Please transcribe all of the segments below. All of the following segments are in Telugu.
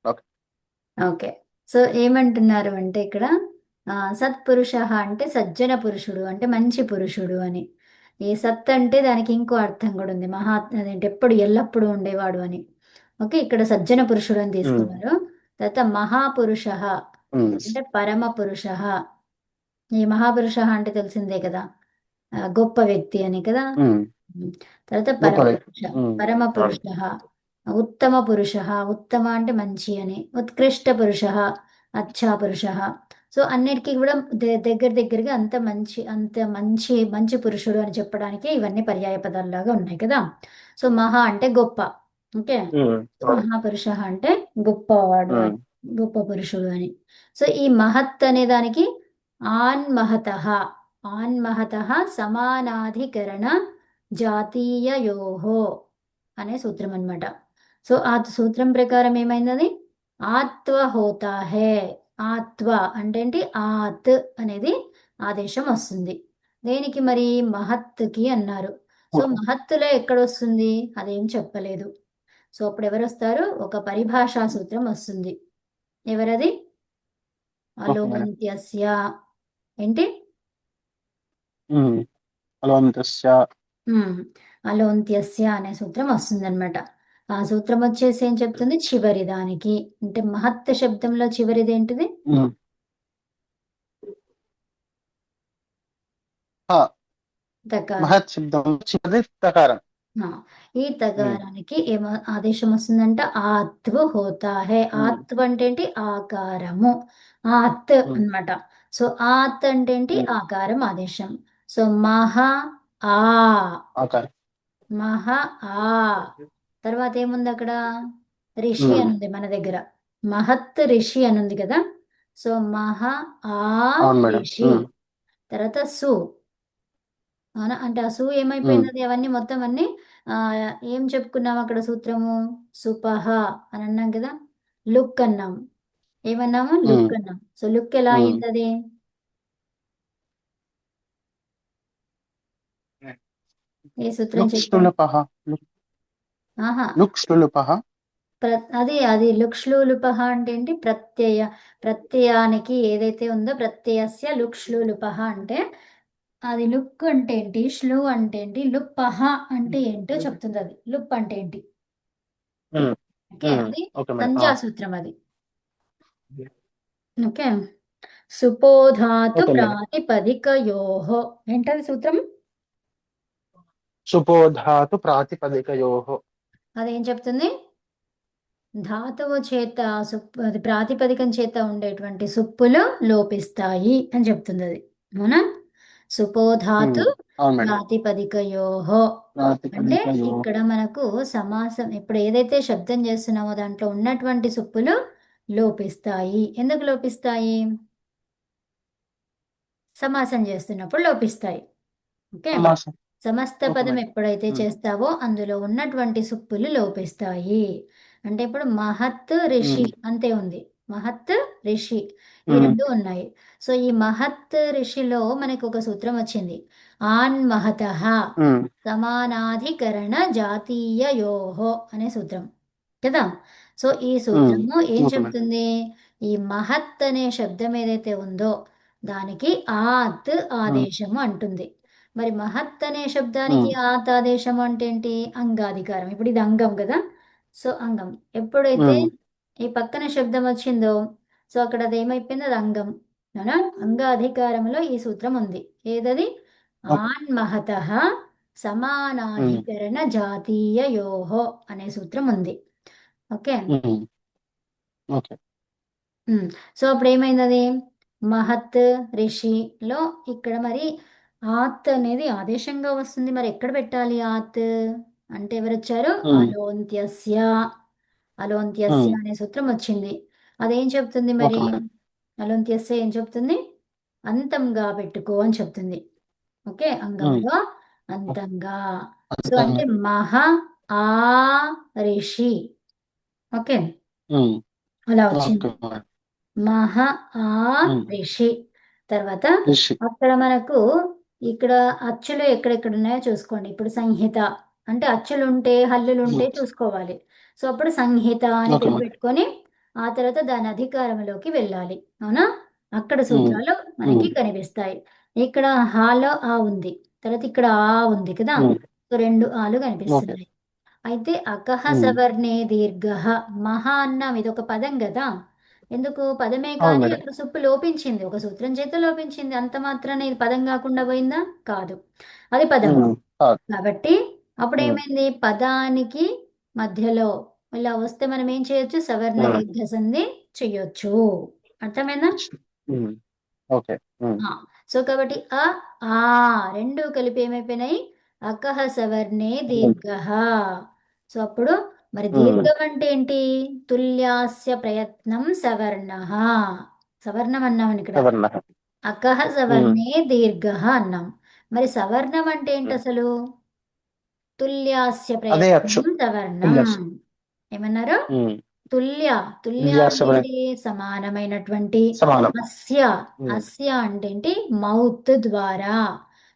ఓకే. ఓకే. సో ఏమంటున్నారు అంటే ఇక్కడ సత్పురుష అంటే సజ్జన పురుషుడు అంటే మంచి పురుషుడు అని. ఈ సత్ అంటే దానికి ఇంకో అర్థం కూడా ఉంది. అదేంటి ఎప్పుడు ఎల్లప్పుడూ ఉండేవాడు అని. ఓకే, ఇక్కడ సజ్జన పురుషుడు అని ఉమ్, తీసుకున్నారు. తర్వాత మహాపురుష ఉమ్, అంటే పరమ పురుష. ఈ మహాపురుష అంటే తెలిసిందే కదా, గొప్ప వ్యక్తి అని కదా. ఉమ్, ఉమ్. తర్వాత గొప్ప పరమ వ్యక్తి. పురుష, పరమ పురుష, ఉత్తమ పురుష, ఉత్తమ అంటే మంచి అని, ఉత్కృష్ట పురుష, అచ్చా పురుష. సో అన్నిటికీ కూడా దగ్గర దగ్గరగా అంత మంచి, అంత మంచి మంచి పురుషుడు అని చెప్పడానికి ఇవన్నీ పర్యాయ పదాల్లాగా ఉన్నాయి కదా. సో మహా అంటే గొప్ప. ఓకే. ఉమ్, మహాపురుష అంటే గొప్పవాడు అని, ఉమ్, గొప్ప పురుషుడు అని. సో ఈ మహత్ అనే దానికి ఆన్మహత, ఆన్మహత సమానాధికరణ జాతీయయోహో అనే సూత్రం అన్నమాట. సో ఆ సూత్రం ప్రకారం ఏమైంది, ఆత్వ హోతా హే. ఆత్వ అంటే ఏంటి, ఆత్ అనేది ఆదేశం వస్తుంది. దేనికి మరి, మహత్తుకి అన్నారు. సో మహత్తులో ఎక్కడ వస్తుంది అదేం చెప్పలేదు. సో అప్పుడు ఎవరు వస్తారు, ఒక పరిభాషా సూత్రం వస్తుంది. ఎవరది, ఓకే మేడం. అలోంత్యస్య. ఏంటి, అలోంతస్య. ఉమ్, అలోంత్యస్య అనే సూత్రం వస్తుందన్నమాట. ఆ సూత్రం వచ్చేసి ఏం చెప్తుంది, చివరి దానికి అంటే మహత్ శబ్దంలో చివరిది ఏంటిది, ఉమ్, హ, తకారం. మహత్ శబ్దం చిన్నది తకారం. ఆ, ఈ తకారానికి ఏమో ఆదేశం వస్తుందంట, ఆత్వ హోతా హే. ఉమ్, ఆత్వ అంటే ఏంటి, ఆకారము. ఆత్ ఉమ్, అన్నమాట. సో ఆత్ అంటే ఏంటి, ఉమ్, ఆకారం ఆదేశం. సో మహా, ఆ, ఆకారం. మహా, ఆ. తర్వాత ఏముంది అక్కడ, రిషి ఉమ్, అనుంది మన దగ్గర. మహత్ రిషి అనుంది కదా. సో మహా, ఆ, అవును మేడం. రిషి. తర్వాత సు, అవునా, అంటే ఆ సు ఉమ్, ఏమైపోయినది, అవన్నీ మొత్తం అన్ని ఆ, ఏం చెప్పుకున్నాం అక్కడ సూత్రము, సుపహ అని అన్నాం కదా. లుక్ అన్నాం. ఏమన్నాము, ఉమ్, లుక్ అన్నాం. సో లుక్ ఎలా ఉమ్. అయింది అది, ఏ సూత్రం లుక్ చెప్పాం. స్థూలపహ. ఆహా, లుక్ స్థూలపహ. అది లుక్ష్లూలుపహ అంటే ఏంటి, ప్రత్యయానికి ఏదైతే ఉందో ప్రత్యయస్య లుక్ష్లూలుపహ అంటే, అది లుక్ అంటే ఏంటి, శ్లు అంటే ఏంటి, లుప్పహ అంటే ఏంటో చెప్తుంది. అది లుప్ అంటే ఏంటి. Um, okay, um. అది ఓకే మేడం. సంజ్ఞా సూత్రం అది. ఓకే. సుపోధాతు ఓకే మేడం. ప్రాతిపదికయోః. ఏంటది సూత్రం, సుపోధాతు ప్రాతిపదికయోః. అదేం చెప్తుంది, ధాతువు చేత అది ప్రాతిపదికం చేత ఉండేటువంటి సుప్పులు లోపిస్తాయి అని చెప్తుంది అది. అవునా. ఉమ్, సుపోధాతు అవును మేడం. ప్రాతిపదికయోహో అంటే ప్రాతిపదికయోః. ఇక్కడ మనకు సమాసం ఇప్పుడు ఏదైతే శబ్దం చేస్తున్నామో దాంట్లో ఉన్నటువంటి సుప్పులు లోపిస్తాయి. ఎందుకు లోపిస్తాయి, సమాసం చేస్తున్నప్పుడు లోపిస్తాయి. ఓకే. సమాసం. సమస్త ఓకే పదం మేడం. ఎప్పుడైతే ఉమ్, చేస్తావో అందులో ఉన్నటువంటి సుప్పులు లోపిస్తాయి. అంటే ఇప్పుడు మహత్ రిషి ఉమ్, అంతే ఉంది, మహత్ రిషి ఈ ఉమ్, రెండు ఉన్నాయి. సో ఈ మహత్ రిషిలో మనకు ఒక సూత్రం వచ్చింది, ఆన్ మహత ఉమ్, సమానాధికరణ జాతీయయోహో అనే సూత్రం కదా. సో ఈ ఉమ్. సూత్రము ఏం ఓకే మేడం. చెప్తుంది, ఈ మహత్ అనే శబ్దం ఏదైతే ఉందో దానికి ఆత్ ఉమ్, ఆదేశము అంటుంది. మరి మహత్ అనే శబ్దానికి ఉమ్, ఆత్ ఆదేశము అంటే ఏంటి, అంగాధికారం. ఇప్పుడు ఇది అంగం కదా. సో అంగం ఎప్పుడైతే ఉమ్. ఈ పక్కన శబ్దం వచ్చిందో, సో అక్కడ అది ఏమైపోయింది, అది అంగం. అవునా, అంగాధికారంలో ఈ సూత్రం ఉంది. ఏదది, ఓకే. ఆన్ మహత ఉమ్, సమానాధికరణ జాతీయయోహో అనే సూత్రం ఉంది. ఓకే. ఉమ్. ఓకే. ఉమ్. సో అప్పుడు ఏమైంది అది, మహత్ రిషిలో ఇక్కడ మరి ఆత్ అనేది ఆదేశంగా వస్తుంది. మరి ఎక్కడ పెట్టాలి ఆత్ అంటే ఎవరు వచ్చారు, ఉమ్, అలోంత్యస్య. అలోంత్యస్య ఉమ్. అనే సూత్రం వచ్చింది. అదేం చెప్తుంది మరి, ఓకే మేడం. అలోంత్యస్య ఏం చెప్తుంది, అంతంగా పెట్టుకో అని చెప్తుంది. ఓకే, ఉమ్. అంగములో అంతంగా. సో అద్భుతంగా. అంటే మహ, ఆ, రిషి. ఓకే, ఉమ్. అలా ఓకే వచ్చింది. మేడం. మహ, ఆ, ఉమ్. రిషి. తర్వాత రిషి. అక్కడ మనకు ఇక్కడ అచ్చులు ఎక్కడెక్కడ ఉన్నాయో చూసుకోండి. ఇప్పుడు సంహిత అంటే అచ్చులు ఉంటే హల్లులు ఉంటే ఉమ్. చూసుకోవాలి. సో అప్పుడు సంహిత అని ఓకే పేరు మేడం. పెట్టుకొని ఆ తర్వాత దాని అధికారంలోకి వెళ్ళాలి. అవునా? అక్కడ ఉమ్, సూత్రాలు మనకి ఉమ్, కనిపిస్తాయి. ఇక్కడ హాలో ఆ ఉంది, తర్వాత ఇక్కడ ఆ ఉంది కదా, ఉమ్, సో రెండు ఆలు ఓకే. కనిపిస్తున్నాయి. అయితే అకహ ఉమ్, సవర్ణే దీర్ఘ, మహా అన్నం ఇది ఒక పదం కదా. ఎందుకు పదమే అవును కానీ మేడం. అక్కడ సుప్పు లోపించింది, ఒక సూత్రం చేత లోపించింది, అంత మాత్రాన ఇది పదం కాకుండా పోయిందా? కాదు, అది పదం. ఉమ్, కాదు. కాబట్టి అప్పుడు ఉమ్, ఏమైంది, పదానికి మధ్యలో ఇలా వస్తే మనం ఏం చేయొచ్చు, సవర్ణ ఉమ్, దీర్ఘ సంధి చెయ్యొచ్చు. అర్థమైందా? ఉమ్, ఓకే. ఉమ్, ఆ, సో కాబట్టి అ ఆ రెండు కలిపి ఏమైపోయినాయి, అకహ సవర్ణే ఉమ్, దీర్ఘ. సో అప్పుడు మరి ఉమ్, దీర్ఘం అంటే ఏంటి, తుల్యాస్య ప్రయత్నం సవర్ణ. సవర్ణం అన్నామని ఇక్కడ సవర్ణ. అకహ ఉమ్, సవర్ణే దీర్ఘ అన్నాం. మరి సవర్ణం అంటే ఏంటి ఉమ్, అసలు, తుల్యాస్య అదే అచ్చు. ప్రయత్నం సవర్ణం. తుల్యస్. ఏమన్నారు? ఉమ్, తుల్య. తుల్య అంటే తుల్యాస ఏంటి, సమానమైనటువంటి. సమానం. అస్య. ఉమ్, అస్య అంటే ఏంటి, మౌత్ ద్వారా.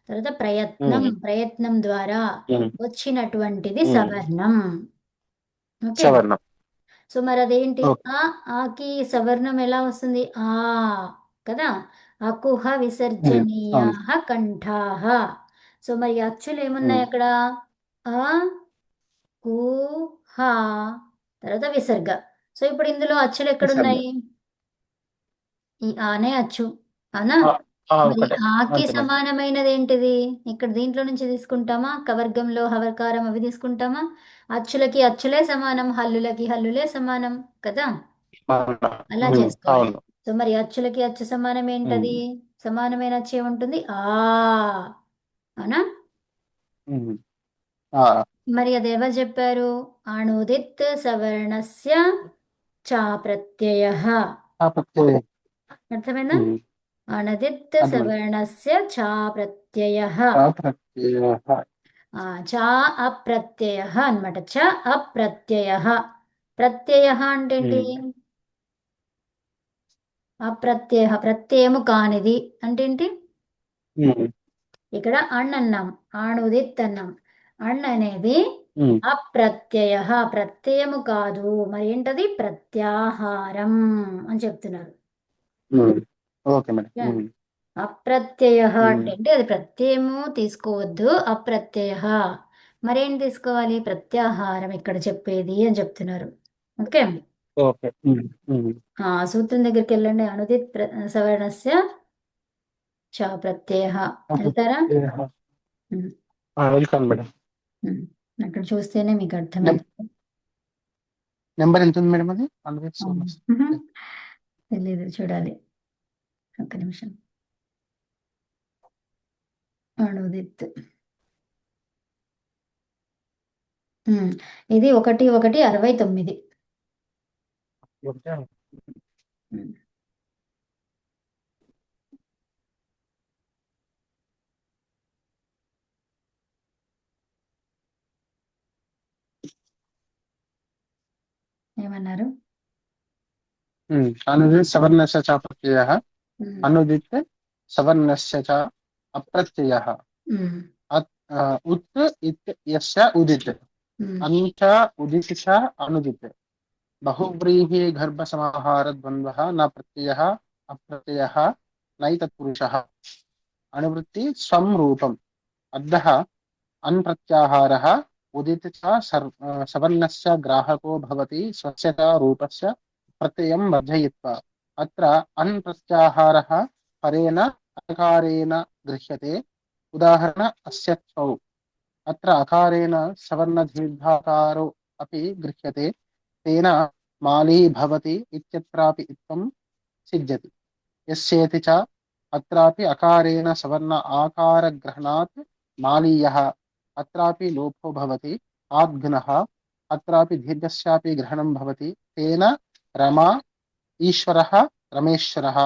తర్వాత ప్రయత్నం, ఉమ్, ప్రయత్నం ద్వారా ఉమ్, వచ్చినటువంటిది ఉమ్, సవర్ణం. ఓకే. సవర్ణం. సో మరి అదేంటి, ఓకే. ఆకి సవర్ణం ఎలా వస్తుంది, ఆ కదా. అకుహ ఉమ్, విసర్జనీయా అవును. కంఠాహ. సో మరి అచ్చులు ఉమ్, ఏమున్నాయి అక్కడ, ఆ కు హ, తర్వాత విసర్గ. సో ఇప్పుడు ఇందులో అచ్చులు నిసర్గ. ఎక్కడున్నాయి, ఈ ఆనే అచ్చు, అవునా? ఆ, ఆ మరి ఒకటే. ఆకి అంతే మేడం. సమానమైనది ఏంటిది, ఇక్కడ దీంట్లో నుంచి తీసుకుంటామా, కవర్గంలో హవర్కారం అవి తీసుకుంటామా. అచ్చులకి అచ్చులే సమానం, హల్లులకి హల్లులే సమానం కదా. అవునా? అలా ఉమ్, చేసుకోవాలి. అవును. సో మరి అచ్చులకి అచ్చు సమానం ఉమ్, ఏంటది, సమానమైన అచ్చు ఏముంటుంది, ఆ. అవునా? ఉమ్, ఆ, మరి అది ఎవరు చెప్పారు, అణుదిత్ సవర్ణస్య చా ప్రత్యయ. ఆ ప్రత్యయ. అర్థమైందా? ఉమ్, అణదిత్ అర్థమైంది. సవర్ణస్య చా ప్రత్యయ. ఆ ప్రత్యయ. చా అప్రత్యయ అన్నమాట, చ అప్రత్యయ. ప్రత్యయ అంటే ఏంటి, ఉమ్, అప్రత్యయ ప్రత్యయము కానిది అంటే ఏంటి. ఉమ్, ఇక్కడ అణ్ అన్నాం, అణుదిత్ అన్నాం. అణ్ అనేది ఉమ్, అప్రత్యయ, ప్రత్యయము కాదు, మరి ఏంటది, ప్రత్యాహారం అని చెప్తున్నారు. ఉమ్, ఓకే మేడం. ఓకే? ఉమ్, అప్రత్యయ ఉమ్, అంటే ఏంటి, అది ప్రత్యయము తీసుకోవద్దు, అప్రత్యయ. మరేం తీసుకోవాలి, ప్రత్యాహారం ఇక్కడ చెప్పేది అని చెప్తున్నారు. ఓకే. ఓకే. ఉమ్, ఉమ్, సూత్రం దగ్గరికి వెళ్ళండి, అనుదిత్ సవర్ణస్య చ ప్రత్యయ. ఆ వెళ్తారా? ప్రత్యయ. ఉమ్, వెల్కమ్ మేడం. ఉమ్. అక్కడ చూస్తేనే మీకు నెం- అర్థమవుతుంది. నెంబర్ ఎంత ఉంది మేడం అది? హండ్రెడ్ అవును. సోల్స్. తెలీదు, చూడాలి, ఒక్క నిమిషం. అనుదిత్. ఉమ్, ఇది 1:1:69. ఉమ్, ఏమన్నారు? अनुदित सवर्णस्य च प्रत्ययः ఉమ్, अनुदित सवर्णस्य च अप्रत्ययः ఉమ్, उत् इत् यस्य उदित् ఉమ్, अंच उदित च अनुदित बहुव्रीहि गर्भ समाहार द्वन्द्वः न प्रत्ययः अप्रत्ययः नैतत्पुरुषः अनुवृत्ति स्वं रूपम् अद्धः अन् प्रत्याहारः उदित च सवर्णस्य ग्राहको भवति स्वस्य च रूपस्य प्रत्ययं वर्धयित्वा अत्र अन् प्रत्याहारः परेण अकारेण गृह्यते उदाहरण अस्य त्वौ अत्र अकारेण सवर्णदीर्घाकारो अपि गृह्यते तेन माली भवति इत्यत्रापि इत्थं सिद्ध्यति यस्येति च अत्रापि अकारेण सवर्ण आकारग्रहणात् मालीयः अत्रापि लोपो भवति आद्घ्नः अत्रापि दीर्घस्यापि ग्रहणं भवति तेन रमा ईश्वरः रमेश्वरः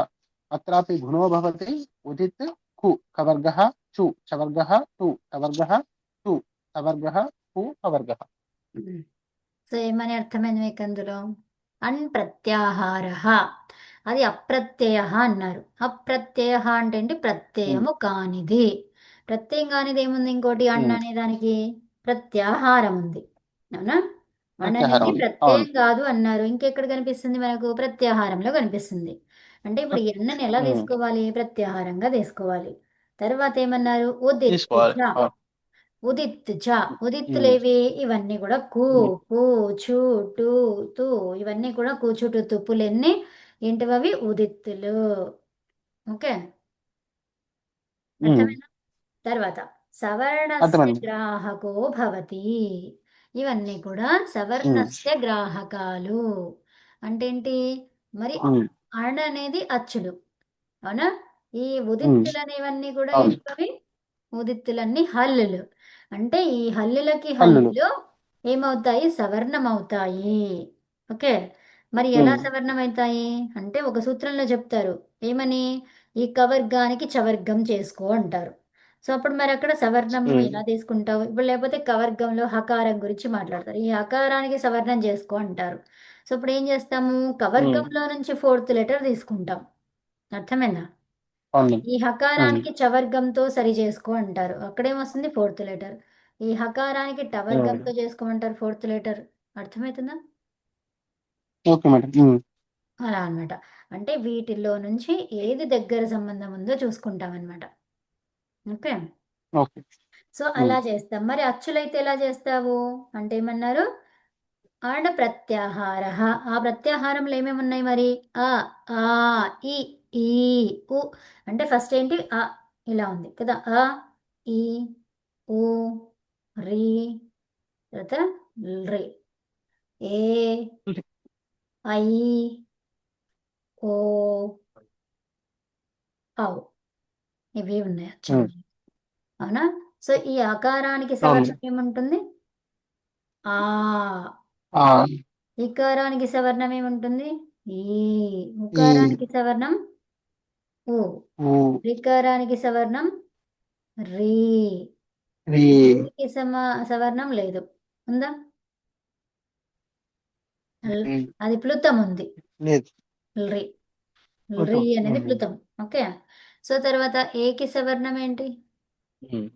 अत्रापि गुणो भवति उदित् कु कवर्गः चु चवर्गः टु टवर्गः टु टवर्गः कु कवर्गः ఉమ్. సో ఏమని అర్థమైంది మీకు అందులో, అన్ ప్రత్యాహార, అది అప్రత్యయ అన్నారు. అప్రత్యయ అంటే ఏంటి, ప్రత్యయము కానిది. ప్రత్యయం కానిది ఏముంది ఇంకోటి, అన్ అనే దానికి ప్రత్యాహారం ఉంది. అవునా? అణ అనేది ప్రత్యాహారం ఉంది. అవును. ప్రత్యయం కాదు అన్నారు. ఇంకెక్కడ కనిపిస్తుంది మనకు? ప్రత్యాహారంలో కనిపిస్తుంది. అంటే ఇప్పుడు ఎన్నని ఎలా ఉమ్, తీసుకోవాలి? ప్రత్యాహారంగా తీసుకోవాలి. తర్వాత ఏమన్నారు? ఉదిత్ తీసుకోవాలి. చ. అవును. ఉదిత్ చ. ఉమ్, ఉదిత్తులేవి? ఇవన్నీ కూడా కు, ఉమ్, పు, చు, టు, తు, ఇవన్నీ కూడా కూచుటు తుప్పులెన్ని ఏంటివవి? ఉదిత్తులు. ఓకే, ఉమ్, అర్థమైందా? తర్వాత సవర్ణస్య అర్థమైంది. గ్రాహకో భవతి. ఇవన్నీ కూడా ఉమ్, సవర్ణస్య గ్రాహకాలు. అంటే ఏంటి? మరి ఉమ్, అణ అనేది అచ్చులు, అవునా? ఈ ఉమ్, ఉదిత్తులు అనేవన్నీ కూడా అవును. ఏంటివి? ఉదిత్తులన్నీ హల్లులు. అంటే ఈ హల్లులకి హల్లులు. హల్లులు ఏమవుతాయి? సవర్ణం అవుతాయి. ఓకే, మరి ఎలా ఉమ్, సవర్ణం అవుతాయి అంటే ఒక సూత్రంలో చెప్తారు. ఏమని? ఈ కవర్గానికి చవర్గం చేసుకో అంటారు. సో అప్పుడు మరి అక్కడ సవర్ణము ఉమ్, ఎలా తీసుకుంటావు? ఇప్పుడు లేకపోతే కవర్గంలో హకారం గురించి మాట్లాడతారు. ఈ హకారానికి సవర్ణం చేసుకో అంటారు. సో ఇప్పుడు ఏం చేస్తాము? ఉమ్, కవర్గంలో నుంచి ఫోర్త్ లెటర్ తీసుకుంటాం. అర్థమైందా? అవును. ఈ ఉమ్, హకారానికి చవర్గంతో సరి చేసుకో అంటారు. అక్కడేమొస్తుంది? Fourth letter. ఈ హకారానికి ఉమ్, టవర్గంతో చేసుకోమంటారు ఫోర్త్ లెటర్. అర్థమవుతుందా? Okay madam. ఉమ్, అలా అన్నమాట. అంటే వీటిల్లో నుంచి ఏది దగ్గర సంబంధం ఉందో చూసుకుంటాం అనమాట. Okay, okay. సో ఉమ్, అలా చేస్తాం. మరి అచ్చులైతే ఎలా చేస్తావు అంటే ఏమన్నారు? అణ ప్రత్యాహార. ఆ ప్రత్యాహారంలో ఏమేమి ఉన్నాయి మరి? అ, ఆ, ఇ, ఈ, ఉ. అంటే ఫస్ట్ ఏంటి? అ ఇలా ఉంది కదా. అ, ఈ, ఉ, రి, తర్వాత రి, ఏ, ఐ, ఓ, ఔ. ఇవి ఉన్నాయి అచ్చులు. ఉమ్, అవునా? సో ఈ ఆకారానికి అవును. సవర్ణం ఏముంటుంది? ఆ. ఆ, ఇకారానికి సవర్ణం ఏముంటుంది? ఈ. ఈ, ఉకారానికి సవర్ణం ఉ. ఊ, రికారానికి సవర్ణం రీ. రీ, రీకి సవర్ణం లేదు. ఉందా? ల్- రీ, అది ప్లుతం ఉంది. లేదు. రి. రి మొత్తం. అనేది ఉమ్, ప్లుతం. ఓకే, సో తర్వాత ఏకి సవర్ణం ఏంటి? ఉమ్,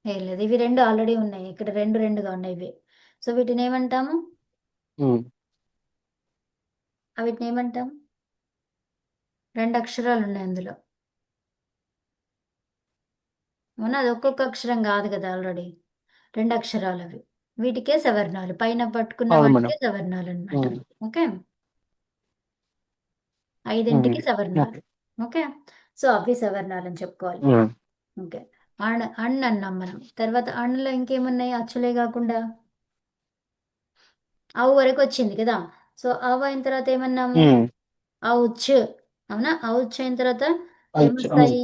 ఏం లేదు. ఇవి రెండు ఆల్రెడీ ఉన్నాయి ఇక్కడ, రెండు రెండుగా ఉన్నాయి ఇవి. సో వీటిని ఏమంటాము? ఉమ్, వీటిని ఏమంటాం? రెండు అక్షరాలు ఉన్నాయి అందులో. అవునా? అది ఒక్కొక్క అక్షరం కాదు కదా, ఆల్రెడీ రెండు అక్షరాలు అవి. వీటికే సవర్ణాలు, పైన పట్టుకున్న అవును మేడం. వాటికే సవర్ణాలు అనమాట. ఉమ్, ఓకే, ఉమ్, ఐదింటికి సవర్ణాలు. ఓకే. ఓకే, సో అవి సవర్ణాలు అని చెప్పుకోవాలి. ఉమ్, ఓకే, అణ్ అన్నాం మనం. తర్వాత అణ్లో ఇంకేమున్నాయి అచ్చులే కాకుండా? అవు వరకు వచ్చింది కదా. సో అవు అయిన తర్వాత ఏమన్నాము? ఉమ్, ఔచ్. అవునా? ఔచ్ అయిన తర్వాత అచ్చు. ఏమొస్తాయి?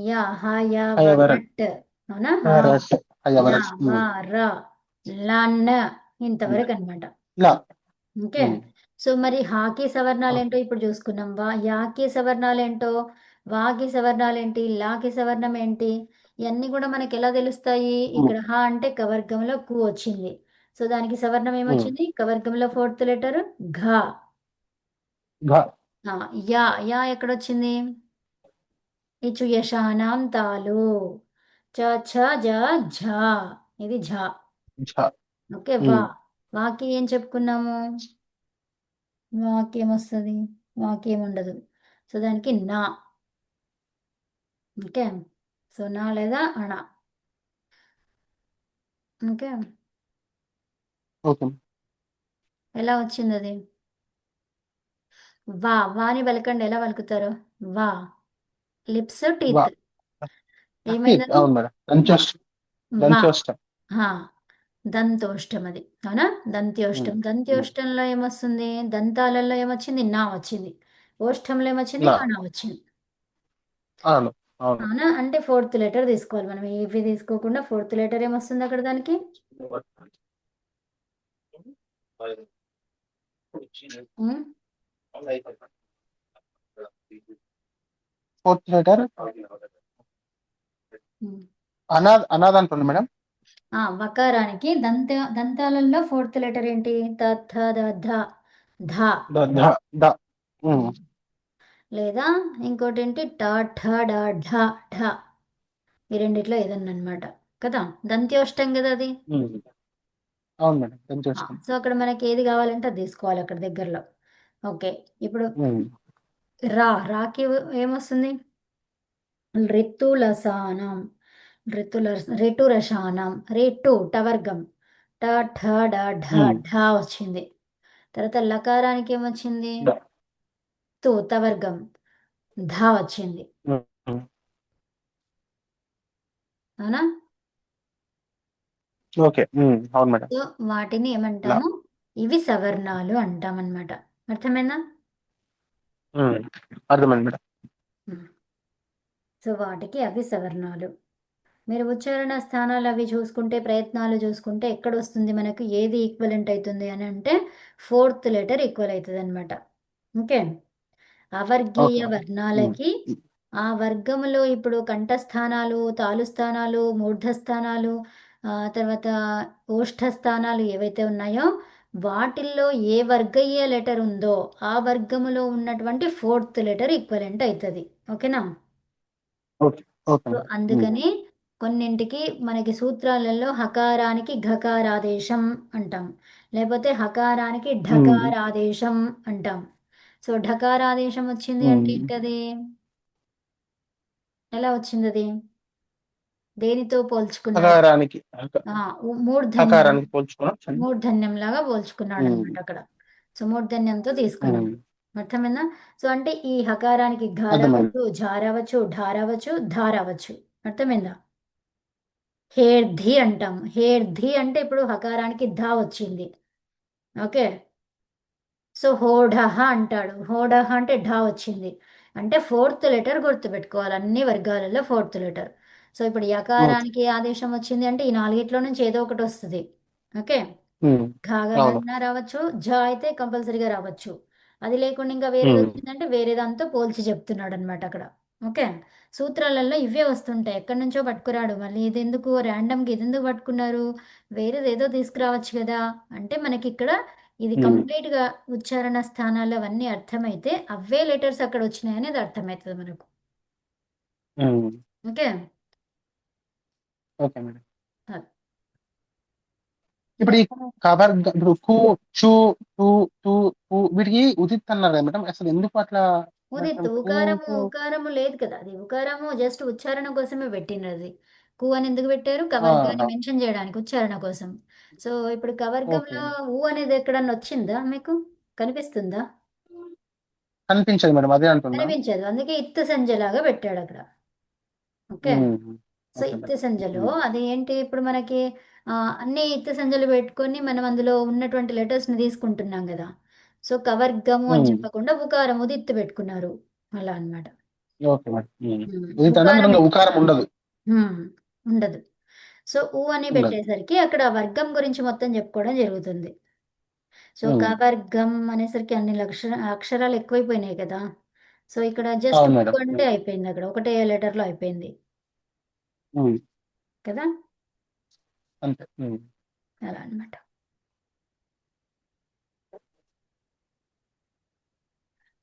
యా, హా, యా, వా, హయవరన్. రట్. అవునా? హా, హరస్. యా, హయవరస్. వా, ఉమ్, ర, లన్. ఉమ్, ఇంతవరకు అనమాట. లా. ఓకే, ఉమ్, సో మరి హాకి సవర్ణాలు ఓకే. ఏంటో ఇప్పుడు చూసుకున్నాం. యాకి సవర్ణాలు ఏంటో, వాకి సవర్ణాలు ఏంటి, లాకి సవర్ణం ఏంటి, ఇవన్నీ కూడా మనకి ఎలా తెలుస్తాయి? ఉమ్, ఇక్కడ హా అంటే కవర్గంలో కు వచ్చింది. సో దానికి సవర్ణం ఉమ్, ఏమొచ్చింది? కవర్గంలో ఫోర్త్ లెటర్ ఘ. ఘ. ఆ, యా. యా ఎక్కడొచ్చింది? ఇచు యశానాం తాలు. చ, ఛ, జ, ఝ. ఇది ఝ. ఝ. ఓకే, వా. ఉమ్, వాకి ఏం చెప్పుకున్నాము? వాక్యం వస్తుంది? వాక్యం ఉండదు. సో దానికి నా. ఓకే, సో నా లేదా అణ. Okay, okay. ఎలా వచ్చింది అది? వా. వాని పలకండి, ఎలా పలుకుతారు? వా. లిప్స్, వా. టీత్. టీత్. ఏమైందది? అవును మేడం. వా. వా. దంచోష్టం. హా, దంతోష్టం అది. అవునా? ఉమ్, దంత్యోష్టం. ఉమ్, దంత్యోష్టంలో ఏమొస్తుంది? దంతాలలో ఏమొచ్చింది? నా వచ్చింది. ఓష్టంలో ఏమొచ్చింది? లా. అణ వచ్చింది. అవును. అవును. అవునా? అంటే ఫోర్త్ లెటర్ తీసుకోవాలి మనం. ఇవి తీసుకోకుండా ఫోర్త్ లెటర్ ఏమొస్తుంది అక్కడ దానికి? Um, fourth letter um. అనాథ అంటుంది మేడం. వకారానికి దంతాలలో ఫోర్త్ లెటర్ ఏంటి? త, థ, ద, ధ. ధ. ద, ధ, ద. ఉమ్, ఉమ్. లేదా ఇంకోటి ఏంటి? ట, ఠ, డ, ఢ, ఢ. ఈ రెండిట్లో ఏదన్నా అనమాట కదా. దంత్యోష్టం కదా అది. ఉమ్, అవును మేడం, దగ్గర చేసుకోండి. సో అక్కడ మనకి ఏది కావాలంటే అది తీసుకోవాలి అక్కడ దగ్గరలో. ఓకే. ఇప్పుడు ఉమ్, రాకి ఏమొస్తుంది? ఋతులసానం, ఋతురసానం, రేటు టవర్గం, ట ఠ డ ఢ ఉమ్, ఢ వచ్చింది. తర్వాత లకారానికి ఏమొచ్చింది? ద- తవర్గం, ధ వచ్చింది. ఉమ్, ఉమ్. అవునా? ఓకే. అవును మేడం. సో వాటిని లా. ఏమంటాము? ఇవి సవర్ణాలు అంటామన్నమాట. అర్థమైందా? ఉమ్, అర్థమైంది మేడం. ఉమ్. సో వాటికి అవి సవర్ణాలు. మీరు ఉచ్చారణ స్థానాలు అవి చూసుకుంటే, ప్రయత్నాలు చూసుకుంటే ఎక్కడ వస్తుంది మనకు, ఏది ఈక్వలెంట్ అవుతుంది అని అంటే ఫోర్త్ లెటర్ ఈక్వల్ అవుతుంది అనమాట. ఓకే. అవర్గీయ ఓకే మేడం. ఉమ్, వర్ణాలకి ఆ వర్గములో ఇప్పుడు కంఠస్థానాలు, తాలుస్థానాలు, మూర్ధస్థానాలు, తర్వాత ఓష్ఠస్థానాలు ఏవైతే ఉన్నాయో వాటిల్లో ఏ వర్గీయ లెటర్ ఉందో ఆ వర్గములో ఉన్నటువంటి ఫోర్త్ లెటర్ ఈక్వలెంట్ అవుతుంది. ఓకేనా? ఓకే. Okay so madam. అందుకని కొన్నింటికి మనకి సూత్రాలలో హకారానికి ఘకారాదేశం అంటాం, లేకపోతే హకారానికి ఉమ్, ఢకారాదేశం అంటాం. సో ఢకారాదేశం వచ్చింది అంటే ఉమ్. ఏంటది? ఎలా వచ్చింది అది? దేనితో పోల్చుకున్నాడు? హకారానికి మూర్ధన్యం, హకారానికి పోల్చుకోవడం. మూర్ధన్యం లాగా పోల్చుకున్నాడు ఉమ్, అనమాట అక్కడ. సో మూర్ధన్యంతో తీసుకున్నాం. ఉమ్. అర్థమైందా? సో అంటే ఈ హకారానికి అర్థమైంది. ఘారవచ్చు, ఝారవచ్చు, ఢారవచ్చు, ధారవచ్చు. అర్థమైందా? హేర్ధి అంటాం. హేర్ధి అంటే ఇప్పుడు హకారానికి ధ వచ్చింది. ఓకే. సో హోఢహ అంటాడు. హోఢహ అంటే ఢ వచ్చింది. అంటే ఫోర్త్ లెటర్ గుర్తుపెట్టుకోవాలి అన్ని వర్గాలలో ఫోర్త్ లెటర్. సో ఇప్పుడు ఓకే. యకారానికి ఆదేశం వచ్చింది అంటే ఈ నాలుగిట్లో నుంచి ఏదో ఒకటి వస్తుంది. ఓకే. ఉమ్, అవును. ఘాగన రావచ్చు, ఝ అయితే కంపల్సరీగా రావచ్చు. అది లేకుండా ఇంకా వేరేది ఉమ్, వచ్చిందంటే వేరే దాంతో పోల్చి చెప్తున్నాడు అనమాట అక్కడ. ఓకే. సూత్రాలలో ఇవే వస్తుంటాయి, ఎక్కడి నుంచో పట్టుకురాడు. మళ్ళీ ఇది ఎందుకు ర్యాండమ్గా ఇది ఎందుకు పట్టుకున్నారు, వేరేది ఏదో తీసుకురావచ్చు కదా అంటే మనకి ఇక్కడ ఇది ఉమ్, కంప్లీట్గా ఉచ్చారణ స్థానాలు అవన్నీ అర్థమైతే అవే లెటర్స్ అక్కడ వచ్చినాయి అనేది అర్థమవుతుంది మనకు. ఉమ్. ఓకే. Okay madam. అది. ఇప్పుడు ఈ కవర్ ఇప్పుడు కు, చు, టు, టు, పు వీటికి ఉదిత్ అన్నారు కదా మేడం, అసలు ఎందుకు అట్లా ఉదిత్ పెట్టడం? కు, ఉకారము, కు. ఉకారము లేదు కదా, అది ఉకారము జస్ట్ ఉచ్చారణ కోసమే పెట్టినది. కు అని ఎందుకు పెట్టారు? కవర్గాన్ని ఆహా. మెన్షన్ చేయడానికి, ఉచ్చారణ కోసం. సో ఇప్పుడు ఓకే. కవర్గంలో ఊ అనేది ఎక్కడన్నా వచ్చిందా మీకు? కనిపిస్తుందా? కనిపించదు మేడం, అదే అంటున్నా. కనిపించదు, అందుకే ఇత్తు సంజలాగా పెట్టాడు అక్కడ. ఓకే. ఉమ్, సో ఓకే ఇత్తు మేడం. సంజలో ఉమ్, అది ఏంటి ఇప్పుడు మనకి అన్ని ఇత్తు సంజలు పెట్టుకొని మనం అందులో ఉన్నటువంటి లెటర్స్ని తీసుకుంటున్నాం కదా. సో కవర్గము అని ఉమ్, చెప్పకుండా ఉకారము ఇత్తు పెట్టుకున్నారు అలా అన్నమాట. Okay madam. ఉదిత్ అన్న ఉకారం ఇంకా ఉకారం ఉండదు. హ్మ్. ఉండదు. సో ఊ అని ఉండదు. పెట్టేసరికి అక్కడ వర్గం గురించి మొత్తం చెప్పుకోవడం జరుగుతుంది. సో ఉమ్, కవర్గం అనేసరికి అన్ని అక్షరాలు ఎక్కువైపోయినాయి కదా. సో ఇక్కడ జస్ట్ అవును ఊ మేడం. అంటే అయిపోయింది, అక్కడ ఒకటే లెటర్లో అయిపోయింది ఉమ్, కదా. అంతే. అలా అన్నమాట.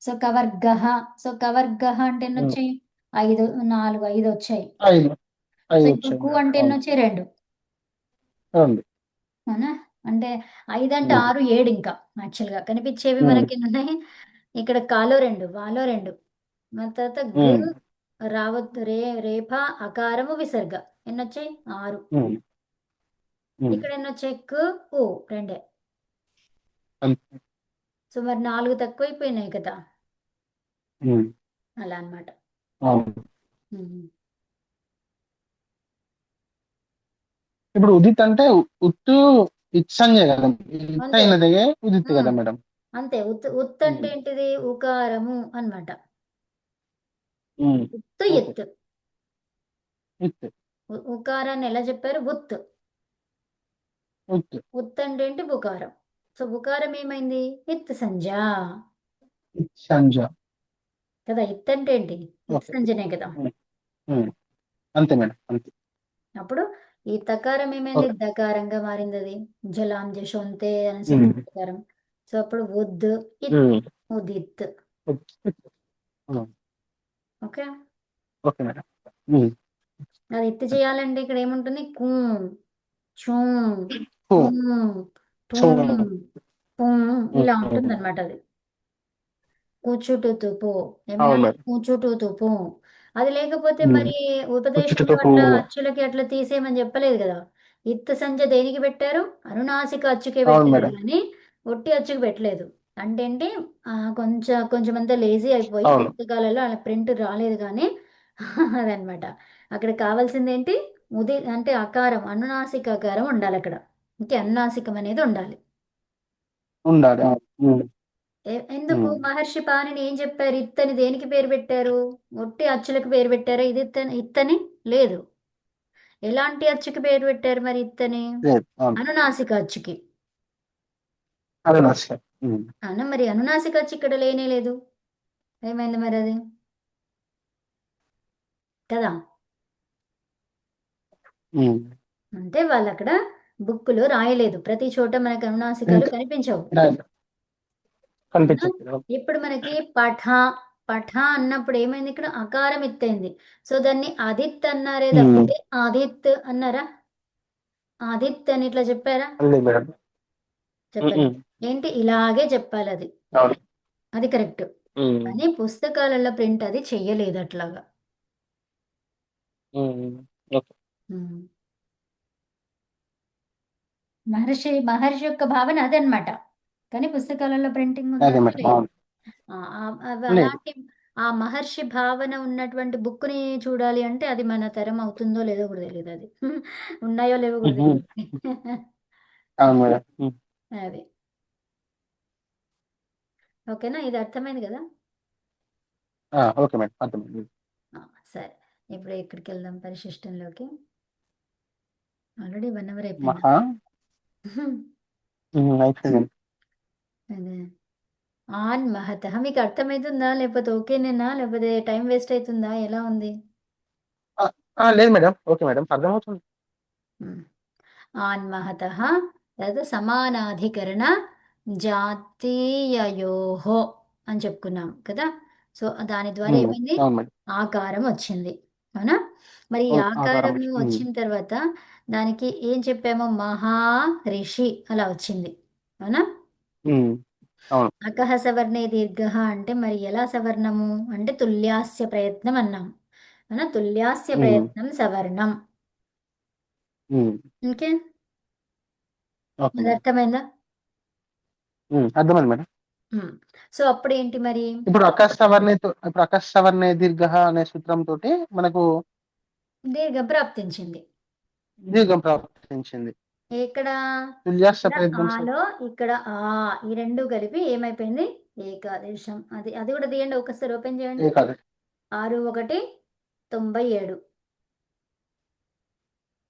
సో కవర్గహ, సో కవర్గహ అంటే ఎన్ని ఉమ్. వచ్చాయి? ఐదు, నాలుగు, ఐదు వచ్చాయి. ఐదు. సో ఐదు ఇప్పుడు వచ్చాయి కు మేడం, అంటే ఎన్ని అవును. వచ్చాయి? రెండు. రెండు. అవునా? అంటే 5 అంటే ఉమ్, 6, 7 ఇంకా యాక్చువల్గా కనిపించేవి ఉమ్, మనకి ఎన్ని ఉన్నాయి? ఇక్కడ కాలో రెండు, వాలో రెండు, మన తర్వాత గ్, ఉమ్, రావత్, రేఫ, అకారము, విసర్గ ఎన్ని వచ్చాయి? 6. ఉమ్, ఉమ్, ఇక్కడ ఎన్ని వచ్చాయి? కు, ఊ రెండే. అంతే. సో మరి 4 తక్కువైపోయినాయి కదా. ఉమ్, అలా అన్నమాట. అవును. ఉమ్. ఇప్పుడు ఉదిత్ అంటే ఉత్తు ఇత్సంజే కదా, ఇత్ అంతే. అయినదే ఉదిత్ కదా ఉమ్. మేడం. అంతే. ఉత్ అంటే ఉమ్, ఏంటిది? ఉకారము అన్నమాట. ఉమ్, ఉత్తు ఓకే. ఎత్తు. ఇత్. ఉకారాన్ని ఎలా చెప్పారు? ఉత్. ఉత్. ఉత్ అంటే ఏంటి? ఉకారం. సో ఉకారం ఏమైంది? ఇత్ సంజ ఇత్సంజ. కదా. ఇత్ అంటే ఏంటి? ఇత్ ఓకే. సంజనే కదా. ఉమ్, ఉమ్, అంతే మేడం, అంతే. అప్పుడు ఈ తకారం ఏమైంది? ఓకే. దకారంగా మారింది అది. జలాం జషోంతే అనే ఉమ్, సూత్రం ప్రకారం. సో అప్పుడు ఉద్, ఇత్, ఉమ్, ఉదిత్. Um, okay. Okay madam. ఉమ్, అది ఎత్తి చేయాలంటే ఇక్కడ ఏముంటుంది? కూ, చూ, టు టుమ్ టు టుమ్ పుమ్ ఇలా ఉంటుంది ఉమ్. అనమాట అది. కూచుటుతుపు ఏమైనా అవును మేడం. కూచుటుతుపు. అది లేకపోతే ఉమ్. మరి ఉపదేశంలో ఉచ్చుటతో అట్లా పువ్వు. అచ్చులకి అట్లా తీసేయమని చెప్పలేదు కదా. ఇత్ సంజ దేనికి పెట్టారు? అనునాసిక అచ్చుకే అవును పెట్టారు మేడం. కానీ ఒట్టి అచ్చుకు పెట్టలేదు. అంటే ఏంటి, కొంచెం అంతా లేజీ అయిపోయి అవును. పుస్తకాలలో అలా ప్రింట్ రాలేదు కానీ అదనమాట. అక్కడ కావాల్సింది ఏంటి, అంటే అకారం, అనునాసిక అకారం ఉండాలి అక్కడ. ఇంకే అనునాసికం అనేది ఉండాలి. ఉండాలి. అవును. ఉమ్. ఎందుకు ఉమ్. మహర్షి పాణిని ఏం చెప్పారు? ఇత్తని దేనికి పేరు పెట్టారు? ఒట్టి అచ్చులకు పేరు పెట్టారా? ఇది ఇత్తని లేదు. ఎలాంటి అచ్చుకి పేరు పెట్టారు మరి ఇత్తని? లేదు. అవును. అనునాసిక అచ్చుకి. అదే నష్టం. ఉమ్. మరి అనునాసిక అచ్చు ఇక్కడ లేనే లేదు. ఏమైంది మరి అది కదా. ఉమ్. అంటే వాళ్ళు అక్కడ బుక్కులో రాయలేదు. ప్రతి చోట మనకు అనునాసికాలు ఇంకా కనిపించవు. రాయాలి. అవునా? కనిపించట్లేదు. అవును. ఇప్పుడు మనకి పఠ, పఠ అన్నప్పుడు ఏమైంది, ఇక్కడ అకారం ఎత్తైంది. సో దాన్ని అదిత్ అన్నారే ఉమ్. తప్పితే ఆదిత్ అన్నారా? ఆదిత్ అని ఇట్లా చెప్పారా? లేదు మేడం. ఉమ్. చెప్పలేదు. ఉమ్. ఏంటి, ఇలాగే చెప్పాలి అది. అవును. అది కరెక్ట్. ఉమ్. కానీ పుస్తకాలలో ప్రింట్ అది చెయ్యలేదు అట్లాగా. ఉమ్. ఓకే. ఉమ్. మహర్షి యొక్క భావన అదనమాట. కానీ పుస్తకాలలో ప్రింటింగ్ ఉందా అదే అంటే మేడం. లేదు. అవును. లేదు. అలాంటి ఆ మహర్షి భావన ఉన్నటువంటి బుక్ని చూడాలి అంటే అది మన తరం అవుతుందో లేదో కూడా తెలియదు అది. ఉన్నాయో లేవో కూడా ఉహు. తెలియదు. అవును మేడం. ఉమ్. అది ఓకేనా, ఇది అర్థమైంది కదా. ఓకే మేడం, అర్థమైంది. ఆ, సరే. ఇప్పుడు ఎక్కడికి వెళ్దాం పరిశిష్టంలోకి. ఆల్రెడీ 1 అవర్ అయిపోయిందా? మహా. అయిపోయింది. అదే. ఆన్ మహత మీకు అర్థమవుతుందా, లేకపోతే ఓకేనేనా, లేకపోతే టైం వేస్ట్ అవుతుందా, ఎలా ఉంది? లేదు మేడం, ఓకే మేడం, అర్థమవుతుంది. ఉమ్. ఆన్ మహత తర్వాత సమానాధికరణ జాతీయయోహో అని చెప్పుకున్నాం కదా. సో దాని ద్వారా ఉమ్. ఏమైంది, అవును మేడం. ఆకారం వచ్చింది. అవునా? మరి ఈ అవును, ఆకారం ఆకారం వచ్చింది. వచ్చిన తర్వాత దానికి ఏం చెప్పామో, మహా ఋషి అలా వచ్చింది. అవునా? అవును. అకహ సవర్ణే దీర్ఘ అంటే మరి ఎలా సవర్ణము అంటే తుల్యాస్య ప్రయత్నం అన్నాం. అవునా? తుల్యాస్య ఉమ్. ప్రయత్నం సవర్ణం. ఉమ్. ఓకే, ఓకే అది మేడం. అర్థమైందా? అర్థమైంది మేడం. ఉమ్. సో అప్పుడు ఏంటి మరి, ఇప్పుడు అకస్సవర్ణే దీర్ఘ అనే సూత్రం తోటి మనకు దీర్ఘం ప్రాప్తించింది. దీర్ఘం ప్రాప్తించింది. ఇక్కడ తుల్యాస్య ఇక్కడ ప్రయత్నం ఆలో, ఇక్కడ ఈ రెండు కలిపి ఏమైపోయింది, ఏకాదేశం. అది కూడా తీయండి ఒకసారి, ఓపెన్ చేయండి. కాదు. 6 1 97.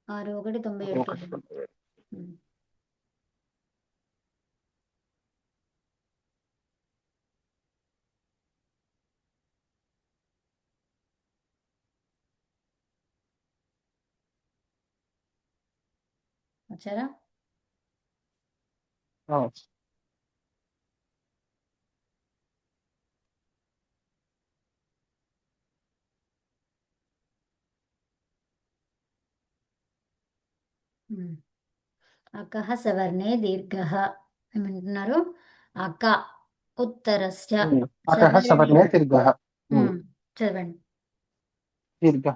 6 1 97కి ఒకటి. వెళ్ళండి. ఉమ్. వచ్చారా? ఆ. ఉమ్. అకః సవర్ణే దీర్ఘ ఏమంటున్నారు? అక ఉత్తరస్య. అకః చదవండి. సవర్ణే దీర్ఘ. చదవండి. దీర్ఘ.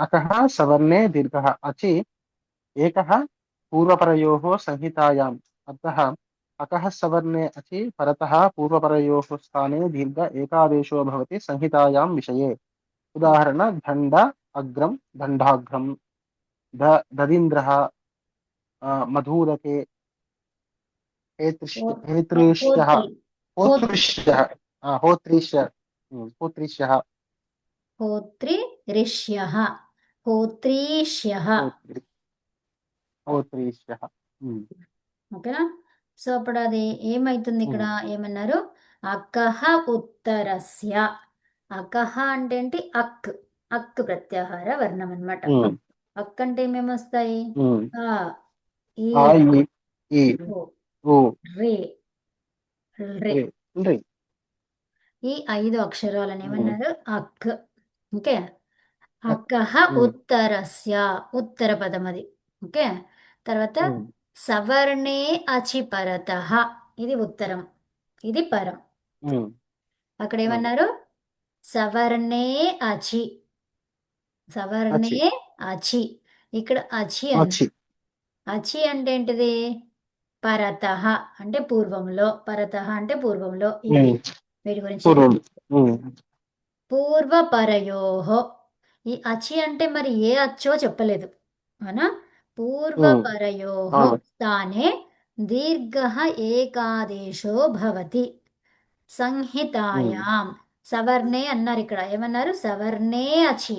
అకః సవర్ణే దీర్ఘ అచి ఏకः पूर्वपरयोः संहितायाम् अतः अकः सवर्णे अचि परतः पूर्वपरयोः स्थाने दीर्घ एकादेशो भवति संहितायां विषये। उदाहरण दण्ड अग्रम दण्डाग्रम ददीन्द्रः मधुरके हेतृष्यः होत्री होत्री होतृष्यः होतृष्य होतृष्यः होत्री ऋष्यः होत्रीष्यः. होतृ होतृष्यः। ఓకేనా? సో అప్పుడు అది ఏమైతుంది, ఇక్కడ ఏమన్నారు, అకః ఉత్తరస్య. అకః అంటే ఏంటి, అక్, అక్ ప్రత్యాహార వర్ణం అన్నమాట. అక్ అంటే ఏమేమి వస్తాయి, ఆ, ఈ, ఆ ఈ ఓ, ఓ రే, రే. రే రే. ఈ 5 అక్షరాలను ఏమన్నారు, అక్. ఓకే. అకః ఉమ్. ఉత్తరస్య, ఉత్తర పదం అది. ఓకే. తర్వాత సవర్ణే అచి పరతః. ఇది ఉత్తరం, ఇది పరం. ఉమ్, అక్కడ ఉమ్. ఏమన్నారు? సవర్ణే అచి, సవర్ణే అచ్చి. అచి. ఇక్కడ అచి అని, అచ్చి. అచి అంటే ఏంటిది? పరతః అంటే పూర్వంలో, పరతః అంటే పూర్వంలో. ఇవి ఉమ్, వీటి గురించి పూర్వం. ఉమ్, పూర్వపరయోహో. ఈ అచి అంటే మరి ఏ అచ్చో చెప్పలేదు, అవునా? ఉమ్. పూర్వపరయోహో అవును. స్థానే దీర్ఘః ఏకాదేశో భవతి ఉమ్, సంహితాయాం. సవర్ణే అన్నారు, ఇక్కడ ఏమన్నారు? సవర్ణే అచి.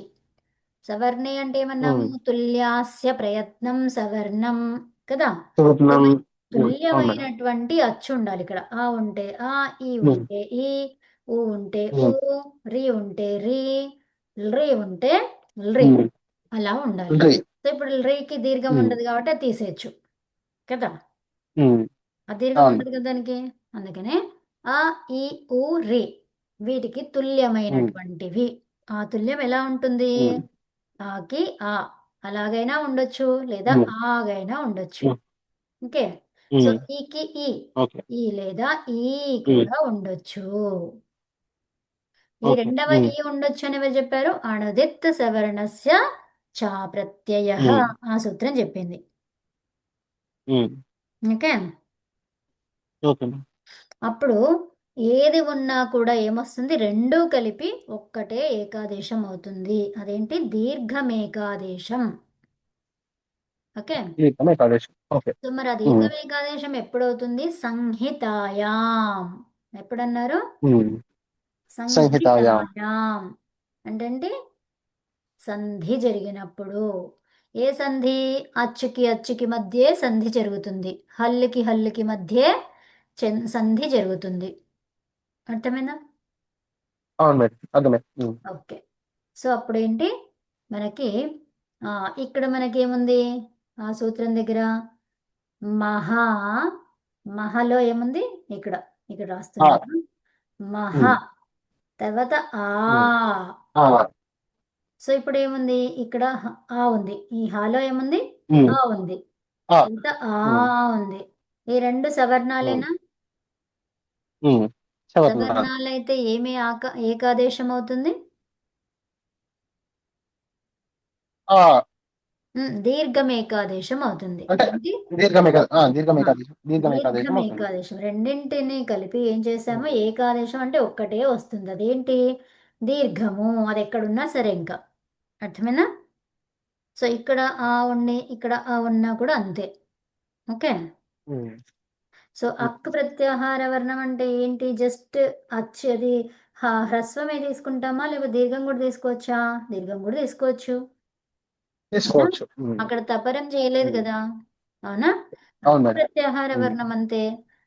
సవర్ణే అంటే ఏమన్నాము? ఉమ్. తుల్యాస్య ప్రయత్నం సవర్ణం, కదా? పూర్ణం. అవును మేడం. తుల్యమైనటువంటి అచ్చు ఉండాలి ఇక్కడ. ఆ ఉంటే ఆ, ఈ ఉమ్, ఉంటే ఈ, ఊ ఉంటే ఊ, ఉమ్, రి ఉంటే రి, ల్రి ఉంటే ల్రి, ఉమ్. అలా ఉండాలి. రీ. సో ఇప్పుడు ల్రికి దీర్ఘం ఉమ్, ఉండదు కాబట్టి అది తీసేయచ్చు, కదా? ఉమ్. ఆ దీర్ఘం అవును. ఉండదు కదా దానికి. అందుకనే ఆ, ఈ, ఊ, రి వీటికి ఉమ్, తుల్యమైనటువంటివి. ఆ తుల్యం ఎలా ఉంటుంది? ఉమ్, ఆకి ఆ అలాగైనా ఉండొచ్చు, లేదా ఉమ్, ఆగైనా ఉండొచ్చు. ఉమ్, ఓకే. సో ఉమ్. ఈకి ఈ, ఓకే. ఈ లేదా ఈ ఉమ్, కూడా ఉండొచ్చు. ఈ ఓకే. రెండవ ఉమ్, ఈ ఉండొచ్చు అని ఎవరు చెప్పారు? అణుదిత్ సవర్ణస్య చా ప్రత్యయ. ఉమ్, ఆ సూత్రం చెప్పింది. ఉమ్. ఓకే. Okay madam. అప్పుడు ఏది ఉన్నా కూడా ఏమొస్తుంది? రెండూ కలిపి ఒక్కటే ఏకాదేశం అవుతుంది. అదేంటి? దీర్ఘమేకాదేశం. ఓకే. ఇది తమ కాలేజ్. ఓకే. సో మరి ఆ ఉమ్, దీర్ఘమేకాదేశం ఎప్పుడవుతుంది? సంహితాయాం. ఎప్పుడన్నారు? ఉమ్. సంహితాయాం. సంహితాయాం అంటే సంధి జరిగినప్పుడు. ఏ సంధి? అచ్చుకి అచ్చుకి మధ్య సంధి జరుగుతుంది, హల్లుకి హల్లుకి మధ్య సంధి జరుగుతుంది. అర్థమైందా? అవును మేడం, అర్థమైంది. ఉమ్. ఓకే. సో అప్పుడేంటి మనకి? ఆ, ఇక్కడ మనకేముంది? ఆ సూత్రం దగ్గర మహా, మహలో ఏముంది? ఇక్కడ, ఇక్కడ ఆ. రాస్తున్నాను. మహ, ఉమ్, తర్వాత ఆ. ఉమ్. ఆ. సో ఇప్పుడు ఏముంది? ఇక్కడ ఆ ఉంది, ఈ హాలో ఏముంది? ఉమ్. ఆ ఉంది, ఆ. ఎంత ఆ ఉమ్, ఉంది. ఈ రెండు ఉమ్, సవర్ణాలేనా? ఉమ్. చదువుతున్నా. సవర్ణాలైతే ఏమి ఏకాదేశం అవుతుంది? ఆ. దీర్ఘం ఏకాదేశం అవుతుంది. అంటే ఏంటి? దీర్ఘం ఆ, ఏకాదేశం, దీర్ఘం దీర్ఘం ఏకాదేశం అవుతుంది. ఏకాదేశం రెండింటిని కలిపి ఏం చేసామో? ఉమ్, ఏకాదేశం అంటే ఒక్కటే వస్తుంది. అదేంటి? దీర్ఘము. అది ఎక్కడున్నా సరే ఇంకా. అర్థమేనా? సో ఇక్కడ ఆ ఉండి ఇక్కడ ఆ ఉన్నా కూడా అంతే. ఓకే. ఉమ్, సో ఉమ్. అక్ ప్రత్యాహార వర్ణం అంటే ఏంటి? జస్ట్ అచ్చు అది హ్రస్వమే తీసుకుంటామా, లేకపోతే దీర్ఘం కూడా తీసుకోవచ్చా? దీర్ఘం కూడా తీసుకోవచ్చు, అవునా? తీసుకోవచ్చు. ఉమ్, అక్కడ తపరం చేయలేదు ఉమ్. కదా, అవునా? అవును అక్ మేడం. ప్రత్యాహార ఉమ్. వర్ణం అంతే.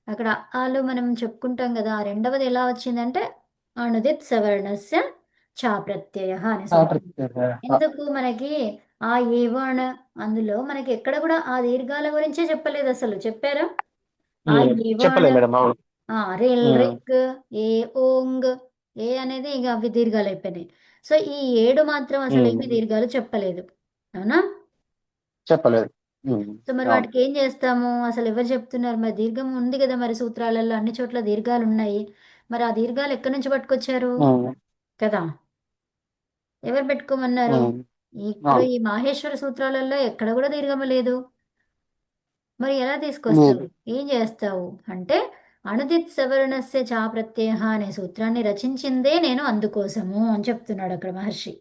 అక్కడ ఆలు మనం చెప్పుకుంటాం కదా. ఆ రెండవది ఎలా వచ్చిందంటే అణుదిత్ సవర్ణస్య చా ప్రత్యయ అనే సూత్రం. ఎందుకు మనకి ఆ ఏవాణ అందులో మనకి ఎక్కడ కూడా ఆ దీర్ఘాల గురించే చెప్పలేదు అసలు. చెప్పారా? ఆ ఏవాణ, చెప్పలేదు మేడం. అవును. రిల్ ఉమ్, రిక్, ఏ ఓంగ్, ఏ అనేది ఇక అవి దీర్ఘాలు అయిపోయినాయి. సో ఈ 7 మాత్రం అసలు ఏమి ఉమ్. దీర్ఘాలు చెప్పలేదు, అవునా? చెప్పలేదు. ఉమ్. సో మరి అవును. వాటికి ఏం చేస్తాము? అసలు ఎవరు చెప్తున్నారు? మరి దీర్ఘం ఉంది కదా, మరి సూత్రాలలో అన్ని చోట్ల దీర్ఘాలు ఉన్నాయి. మరి ఆ దీర్ఘాలు ఎక్కడి నుంచి పట్టుకొచ్చారు, ఉమ్, కదా? ఎవరు పెట్టుకోమన్నారు? ఉమ్. ఇప్పుడు అవును. ఈ మాహేశ్వర సూత్రాలలో ఎక్కడ కూడా దీర్ఘము లేదు. మరి ఎలా తీసుకొస్తావు? లేదు. ఏం చేస్తావు అంటే అణుదిత్ సవర్ణస్య చా ప్రత్యయ అనే సూత్రాన్ని రచించిందే నేను అందుకోసము అని చెప్తున్నాడు అక్కడ మహర్షి.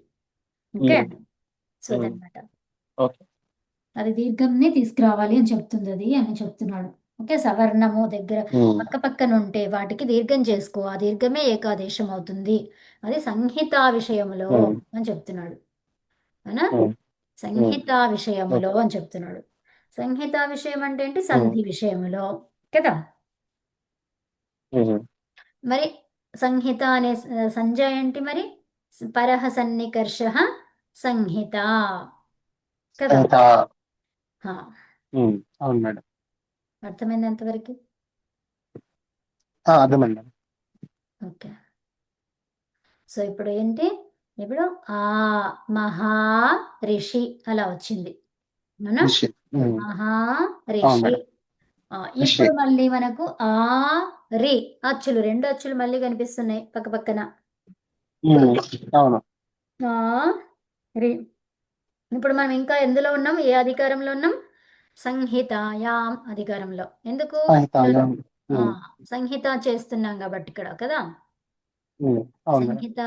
ఓకే. ఉమ్, సో ఉమ్. అదనమాట. ఓకే. అది దీర్ఘంని తీసుకురావాలి అని చెప్తుంది అది అని చెప్తున్నాడు. ఓకే. సవర్ణము దగ్గర ఉమ్, పక్క పక్కన ఉంటే వాటికి దీర్ఘం చేసుకో, ఆ దీర్ఘమే ఏకాదేశం అవుతుంది. అది సంహితా విషయములో ఉమ్, అని చెప్తున్నాడు, అవునా? ఉమ్, ఉమ్. సంహితా విషయములో ఓకే. అని చెప్తున్నాడు. సంహితా విషయం అంటే ఏంటి? ఉమ్, సంధి విషయములో, కదా? ఉమ్. మరి సంహిత అనే సంజ్ఞ ఏంటి మరి? పరహ సన్నికర్ష సంహిత, కదా? సంహిత. హా, అవును మేడం. అర్థమైంది ఎంతవరకు? అర్థమైంది మేడం. ఓకే. సో ఇప్పుడు ఏంటి? ఇప్పుడు ఆ మహా రిషి అలా వచ్చింది, అవునా? ఋషి. ఉమ్, ఆహా అవును రిషి. మేడం. ఆ, రిషి. ఇప్పుడు మళ్ళీ మనకు ఆ రి అచ్చులు, రెండు అచ్చులు మళ్ళీ కనిపిస్తున్నాయి పక్క పక్కన. ఉమ్, అవును. ఆ రి. ఇప్పుడు మనం ఇంకా ఎందులో ఉన్నాం, ఏ అధికారంలో ఉన్నాం? సంహితాయాం అధికారంలో. ఎందుకు? ఇక్కడ సాహిత్యం. ఆ ఉమ్, సంహిత చేస్తున్నాం కాబట్టి ఇక్కడ కదా. ఉమ్, అవును మేడం. సంహిత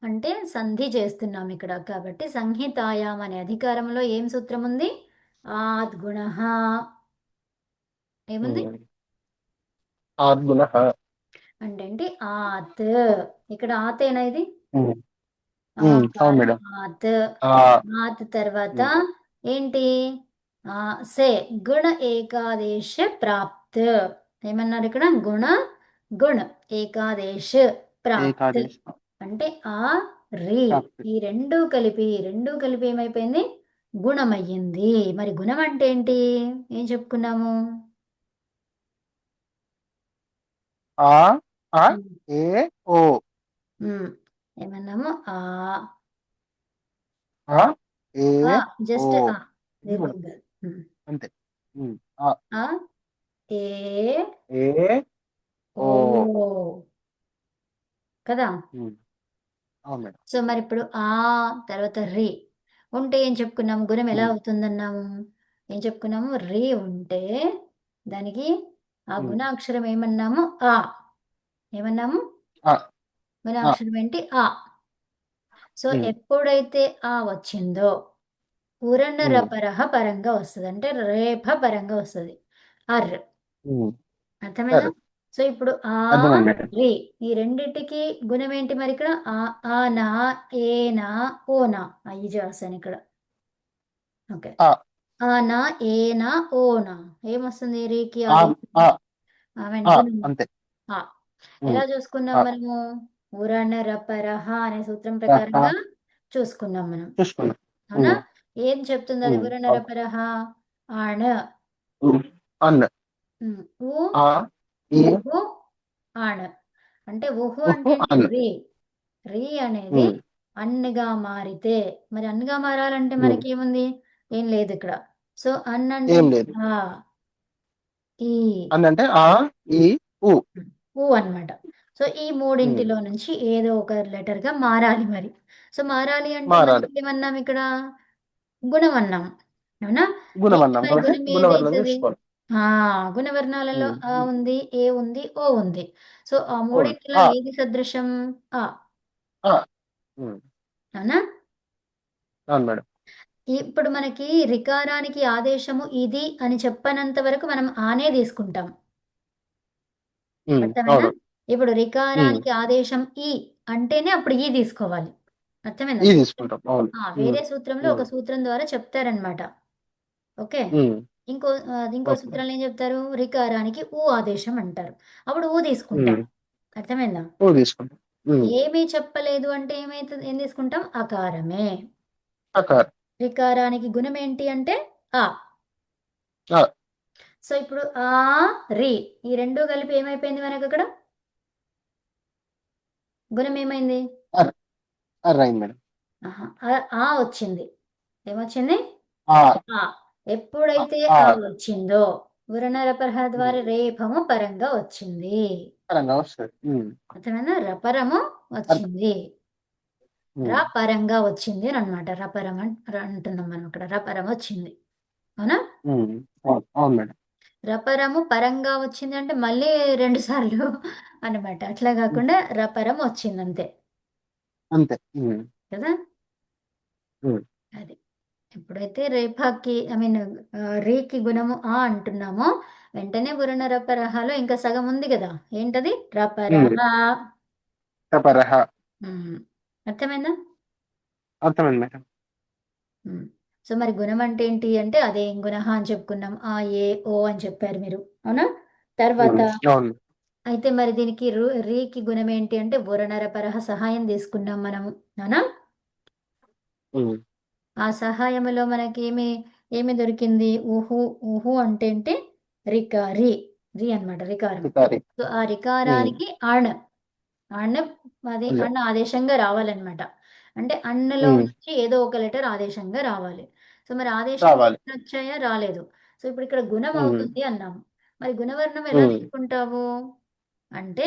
అంటే సంధి చేస్తున్నాం ఇక్కడ కాబట్టి సంహితాయాం అనే అధికారంలో ఏం సూత్రం ఉంది? ఆద్గుణ. ఏముంది? ఉమ్, ఆద్గుణ. అంటే ఏంటి? ఆత్. ఇక్కడ ఆతేనా ఇది? ఉమ్, అవును ఆకారం మేడం. ఆత్. ఆ. ఆత్ తర్వాత ఉమ్, ఏంటి? ఆ సే గుణ ఏకాదేశ ప్రాప్త్. ఏమన్నారు ఇక్కడ? గుణ గుణ ఏకాదేశ ప్రాప్త్. ఏకాదశి అంటే ఆ రి. ప్రాప్తి. ఈ రెండు కలిపి ఏమైపోయింది? గుణమయ్యింది. మరి గుణం అంటే ఏంటి? ఏం చెప్పుకున్నాము? ఆ. ఆ. ఉమ్, ఏ. ఓ. ఉమ్, ఏమన్నాము? ఆ ఆ. ఏ. ఆ ఓ. జస్ట్ ఆ ఇది గుణం. దీర్ఘంగా. ఉమ్. అంతే. ఉమ్, ఆ. ఆ ఏ ఏ. ఓ. ఓ కదా. ఉమ్, అవును మేడం. సో మరి ఇప్పుడు ఆ తర్వాత రి ఉంటే ఏం చెప్పుకున్నాము? గుణం ఎలా ఉమ్, అవుతుందన్నాము? ఏం చెప్పుకున్నాము? రి ఉంటే దానికి ఆ ఉమ్, గుణాక్షరం ఏమన్నాము? ఆ. ఏమన్నాము? ఆ. ఆ. గుణాక్షరం ఏంటి? ఆ. సో ఉమ్, ఎప్పుడైతే ఆ వచ్చిందో ఉమ్, ఉరనరపరహ పరంగా వస్తుంది, అంటే రేఫ పరంగా వస్తుంది. అర్. ఉమ్, అర్థమైందా? సరే. సో ఇప్పుడు ఆ అర్థమైంది మేడం. రి ఈ రెండిటికి గుణం ఏంటి మరి ఇక్కడ? ఆ నా, ఏ నా, ఓ నా. అయ్యి చేస్తాను ఇక్కడ. ఓకే. ఆ. ఆ నా, ఏ నా, ఓ నా. ఏమొస్తుంది రికి ఆ. ఆదేశం? ఆ. ఆ. వెంటనే అంతే. ఆ. ఉమ్, ఎలా చూసుకున్నాం ఆ. మనము? ఉరనరపరహ అనే సూత్రం ఆ. ప్రకారంగా చూసుకున్నాం మనం. చూసుకున్నా. అవునా? ఉమ్, ఏం చెప్తుంది అది? ఉమ్, అవును. ఉరనరపరహ ఆణ. ఉమ్, అన్న. ఊ ఆ. ఈ. ఉహు ఆణ. అంటే ఊహు అంటే ఉహు, ఏంటి? అన్న. రి. రి అనేది ఉమ్, అన్నుగా మారితే, మరి అన్నుగా మారాలంటే ఉమ్, మనకి ఏముంది? ఏం లేదు ఇక్కడ. సో అన్ అంటే ఏం ఏంటి? లేదు. ఆ ఈ అన్న అంటే ఆ. ఈ. ఊ. ఊ అన్నమాట. సో ఈ ఉమ్, మూడింటిలో నుంచి ఏదో ఒక లెటర్ గా మారాలి మరి. సో మారాలి అంటే మారాలి. మనకి ఏమన్నాం ఇక్కడ? గుణం అన్నాం. అవునా? గుణం ఏంటి అన్నాం మరి కాబట్టి గుణం గుణవర్ణం ఏదైతుంది? చూసుకోవాలి. ఆ గుణవర్ణాలలో ఉమ్, ఆ ఉంది, ఏ ఉంది, ఓ ఉంది. సో ఆ అవును. మూడింటిలో ఆ. ఏది సదృశం? ఆ. ఆ. ఉమ్, అవునా? అవును మేడం. ఇప్పుడు మనకి రికారానికి ఆదేశము ఇది అని చెప్పనంత వరకు మనం ఆనే తీసుకుంటాం. అర్థమైందా? అవును. ఇప్పుడు ఉమ్, రికారానికి ఆదేశం ఈ అంటేనే అప్పుడు ఈ తీసుకోవాలి. అర్థమైందా? ఇది సూత్రం తీసుకుంటాం. అవును. ఉమ్, వేరే సూత్రంలో ఉమ్, ఒక సూత్రం ద్వారా చెప్తారనమాట. ఓకే. ఉమ్, ఇంకో ఓకే. సూత్రంలో ఏం చెప్తారు? రికారానికి ఊ ఆదేశం అంటారు. అప్పుడు ఊ తీసుకుంటాం. ఉమ్, అర్థమైందా? ఓ తీసుకుంటాం. ఉమ్, ఏమీ చెప్పలేదు అంటే ఏమైతుంది? ఏం తీసుకుంటాం? అకారమే. అకార్. రికారానికి గుణం ఏంటి అంటే ఆ. ఆ. సో ఇప్పుడు ఆ రి ఈ రెండు కలిపి ఏమైపోయింది మనకు అక్కడ? గుణం ఏమైంది? అర్. అర్ అయింది మేడం. ఆహా, ఆ వచ్చింది. ఏమొచ్చింది? ఆ. ఆ. ఎప్పుడైతే ఆ. ఆ వచ్చిందో గుణనరపరహ ఉమ్, ద్వారా రేఫము పరంగా వచ్చింది. పరంగా వస్తుంది. ఉమ్, అర్థమైందా? రపరము అర్థం. వచ్చింది. ఉమ్, రపరంగా వచ్చింది అని అనమాట. రపరం అంటున్నాం మనం ఇక్కడ. రపరం వచ్చింది. అవునా? ఉమ్, అవును. అవును మేడం. రపరము పరంగా వచ్చింది అంటే మళ్ళీ రెండు సార్లు అన్నమాట. అట్లా ఉమ్, కాకుండా రపరం వచ్చింది అంతే అంతే. ఉమ్, కదా. ఉమ్, అది ఎప్పుడైతే రేఫాకి రీకి గుణము ఆ అంటున్నామో వెంటనే గురణ రపరహలో ఇంకా సగం ఉంది కదా. ఏంటది? రపరహ. ఉమ్, తపరహ. ఉమ్. అర్థమైందా? అర్థమైంది మేడం. ఉమ్. సో మరి గుణం అంటే ఏంటి అంటే అదే గుణః అని చెప్పుకున్నాం. ఆ ఏ ఓ అని చెప్పారు మీరు. అవునా? తర్వాత ఉమ్, అవును. అయితే మరి దీనికి రీకి గుణం ఏంటి అంటే వరనరపరహ సహాయం తీసుకున్నాం మనము. అవునా? ఉమ్, ఆ సహాయములో మనకి ఏమి దొరికింది? ఊహు. ఊహు అంటే ఏంటి? రికారి. రి అన్నమాట, రికారం. పితారి. సో ఆ ఉమ్, రికారానికి అణ్. అణ్ అది అదే. అణ్ ఆదేశంగా రావాలన్నమాట. అంటే అన్నలో ఉమ్, నుంచి ఏదో ఒక లెటర్ ఆదేశంగా రావాలి. సో మరి ఆదేశంలో రావాలి. ఏమైనా వచ్చాయా? రాలేదు. సో ఇప్పుడు ఇక్కడ గుణం ఉమ్, అవుతుంది అన్నాము. మరి గుణవర్ణం ఎలా ఉమ్. తీసుకుంటావు అంటే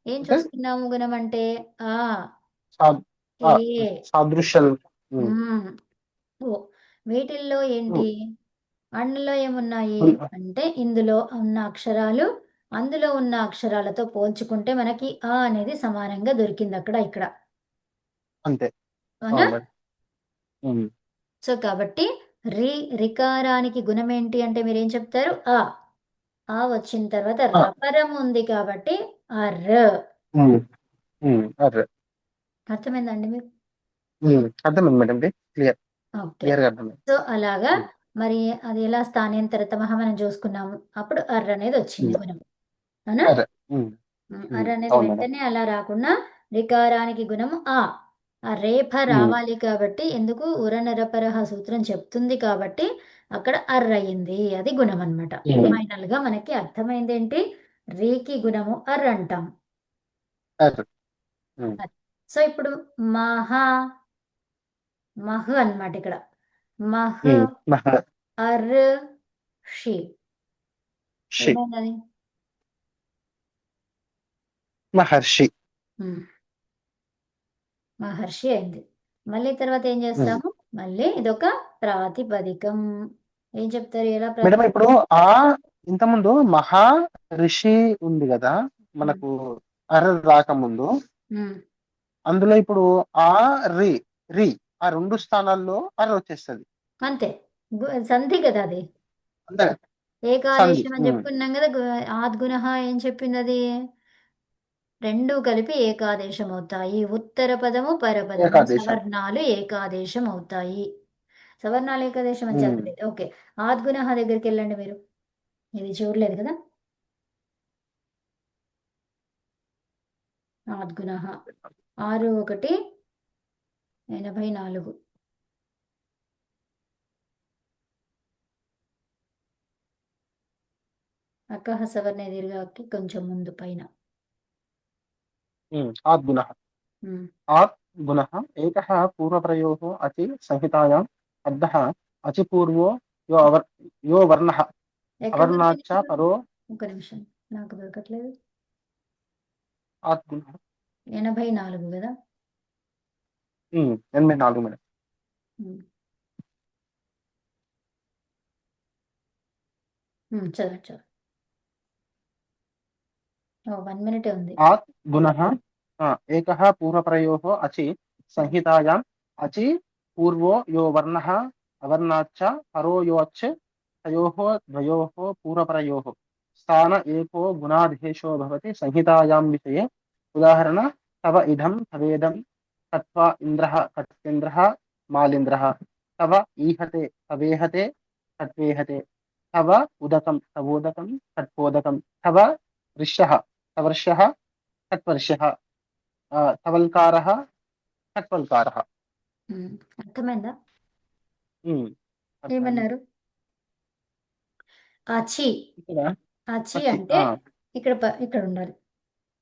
ఏం అంటే చూస్తున్నాము గుణం అంటే ఆ సా- ఆ, ఏ సాదృశ్యం. ఉమ్, ఉమ్, ఓ వీటిల్లో ఏంటి ఉమ్, అన్నులో ఏమున్నాయి ఉమ్, అంటే ఇందులో ఉన్న అక్షరాలు అందులో ఉన్న అక్షరాలతో పోల్చుకుంటే మనకి ఆ అనేది సమానంగా దొరికింది అక్కడ ఇక్కడ అంతే. అవునా? అవును మేడం. ఉమ్, సో కాబట్టి రి రికారానికి గుణం ఏంటి అంటే మీరేం చెప్తారు ఆ వచ్చిన తర్వాత ఆ, రపరం ఉంది కాబట్టి ర. ఉమ్, అర్రే. అర్థమైందండి మీకు? అర్థమైంది మేడం. Clear okay. క్లియర్ గా అర్థమైంది. సో అలాగా ఉమ్, మరి అది ఎలా స్థానేంతరతమః మనం చూసుకున్నాము. అప్పుడు అనేది వచ్చింది ఉమ్, గుణం. అవునా? అర్రే. ఉమ్, అనేది అవును మేడం. వెంటనే అలా రాకుండా రికారానికి గుణము ఆ రేఫ ఉమ్, రావాలి కాబట్టి ఎందుకు ఉరనరపరహ సూత్రం చెప్తుంది కాబట్టి అక్కడ అయ్యింది. అది గుణం అన్నమాట. ఉమ్, ఫైనల్ గా మనకి అర్థమైంది ఏంటి? రీకి గుణము అంటాం. అర్రే. ఉమ్, సో ఇప్పుడు మహా మహ్ అన్నమాట ఇక్కడ. మహ్ ఉమ్, అర్ షి మహర్షి. ఏమైంది? మహర్షి. ఉమ్, మహర్షి అయింది. మళ్ళీ తర్వాత ఏం ఉమ్. చేస్తాము? మళ్ళీ ఇదొక ప్రాతిపదికం. ఏం చెప్తారు? ఎలా మేడం ప్రాతిపదికం? ఇప్పుడు ఆ ఇంతకుముందు మహా ఋషి ఉంది కదా ఉమ్, మనకు అర రాకముందు, ఉమ్, అందులో ఇప్పుడు ఆ రి రి ఆ రెండు స్థానాల్లో అర వచ్చేస్తుంది. అంతే. సంధి కదా అది. అంతే. సంధి. ఏకాదేశం అని చెప్పుకున్నాం కదా. ఆద్గుణ ఏం చెప్పింది అది? రెండు కలిపి ఏకాదేశం అవుతాయి. ఉత్తర పదము పరపదము ఏకాదేశం. సవర్ణాలు ఏకాదేశం అవుతాయి. సవర్ణాలు ఏకాదేశం అని ఉమ్, చదవలేదు. ఓకే. ఆద్గుణ దగ్గరికి వెళ్ళండి మీరు. ఇది చూడలేదు కదా. ఆద్గుణ 6 1 84. అక్కహ సవర్ణ దీర్ఘాకి కొంచెం ముందు పైన. ఆద్గుణ. ఉమ్. ఆత్ గుణః ఏకः పూర్వप्रयोः अचि संहितायाम् अद्धः अचि पूर्वो यो वर्णः ఎక్కడ अवर्णाच्च దొరికింది परो ఒక నిమిషం, నాకు దొరకట్లేదు. ఆత్ గుణః. 84 కదా. 84 మేడం. ఉమ్. చదవండి చదవండి. 1 minute ఉంది. आत् गुणः एकः पूर्वप्रयोः अचि संहितायाम् अचि पूर्वो यो वर्णः अवर्णाच्च परो योच् तयोः द्वयोः पूर्वप्रयोः स्थान एको गुणाधेशो भवति संहितायां विषये उदाहरण तव इदं तवेदं तत्त्वा इन्द्रः तत्तेन्द्रः मालिन्द्रः तव ईहते तवेहते तत्वेहते तव उदकं तवोदकं तत्पोदकं तव ऋष्यः तवर्षः तत्वर्षः तवल्कारः तत्वल्कारः. ఉమ్. అర్థమైందా? ఉమ్, అర్థమైంది. ఏమన్నారు? అచి ఇక్కడ అచి వచ్చి అంటే ఇక్కడ ఇక్కడ ఉండాలి.